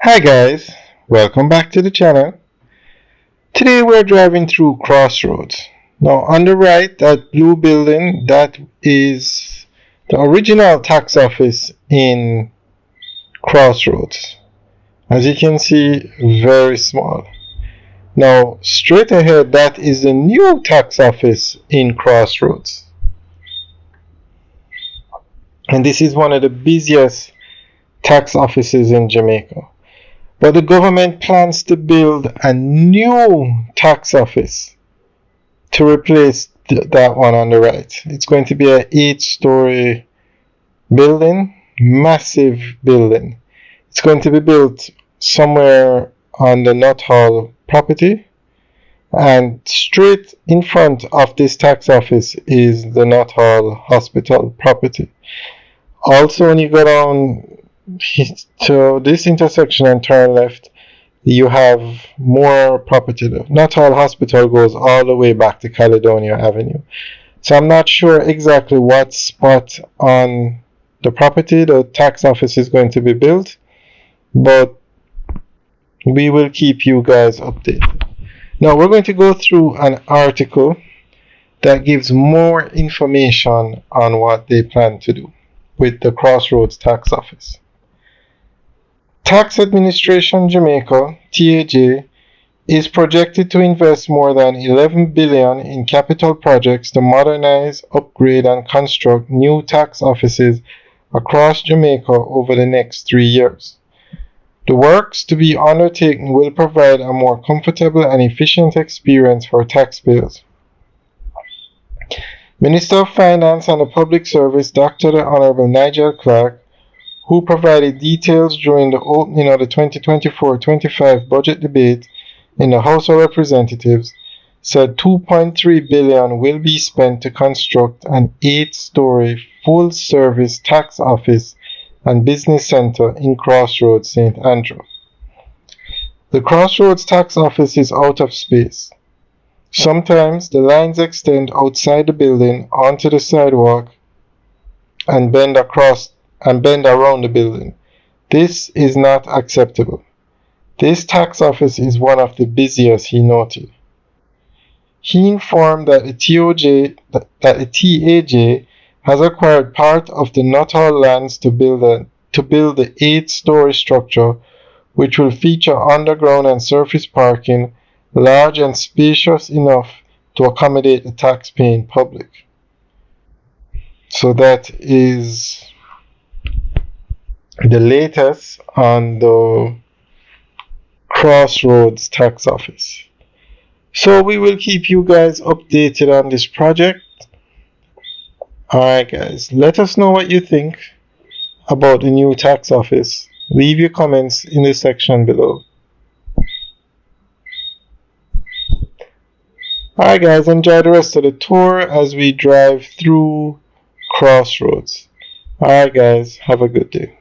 Hi guys, welcome back to the channel. Today we're driving through Crossroads. Now on the right, that blue building, that is the original tax office in Crossroads. As you can see, very small. Now straight ahead, that is the new tax office in Crossroads. And this is one of the busiest tax offices in Jamaica. But the government plans to build a new tax office to replace that one on the right. It's going to be an 8-story building, massive building. It's going to be built somewhere on the Nut Hall property, and straight in front of this tax office is the Nut Hall Hospital property. Also, when you go down to this intersection and turn left, you have more property. Not all hospital goes all the way back to Caledonia Avenue. So I'm not sure exactly what spot on the property the tax office is going to be built, but we will keep you guys updated. Now we're going to go through an article that gives more information on what they plan to do with the Crossroads tax office. Tax Administration Jamaica, TAJ, is projected to invest more than 11 billion in capital projects to modernize, upgrade and construct new tax offices across Jamaica over the next 3 years. The works to be undertaken will provide a more comfortable and efficient experience for taxpayers. Minister of Finance and the Public Service, Dr. the Honorable Nigel Clark, who provided details during the opening of the 2024-25 budget debate in the House of Representatives, said 2.3 billion will be spent to construct an 8-story full-service tax office and business center in Crossroads, St. Andrew. The Crossroads tax office is out of space. Sometimes the lines extend outside the building onto the sidewalk and bend around the building. This is not acceptable. This tax office is one of the busiest, he noted. He informed that the TAJ has acquired part of the Nuttall lands to build the 8-story structure, which will feature underground and surface parking, large and spacious enough to accommodate the tax-paying public. So that is the latest on the Crossroads tax office. So we will keep you guys updated on this project. Alright guys, let us know what you think about the new tax office. Leave your comments in the section below. Alright guys, enjoy the rest of the tour as we drive through Crossroads. Alright guys, have a good day.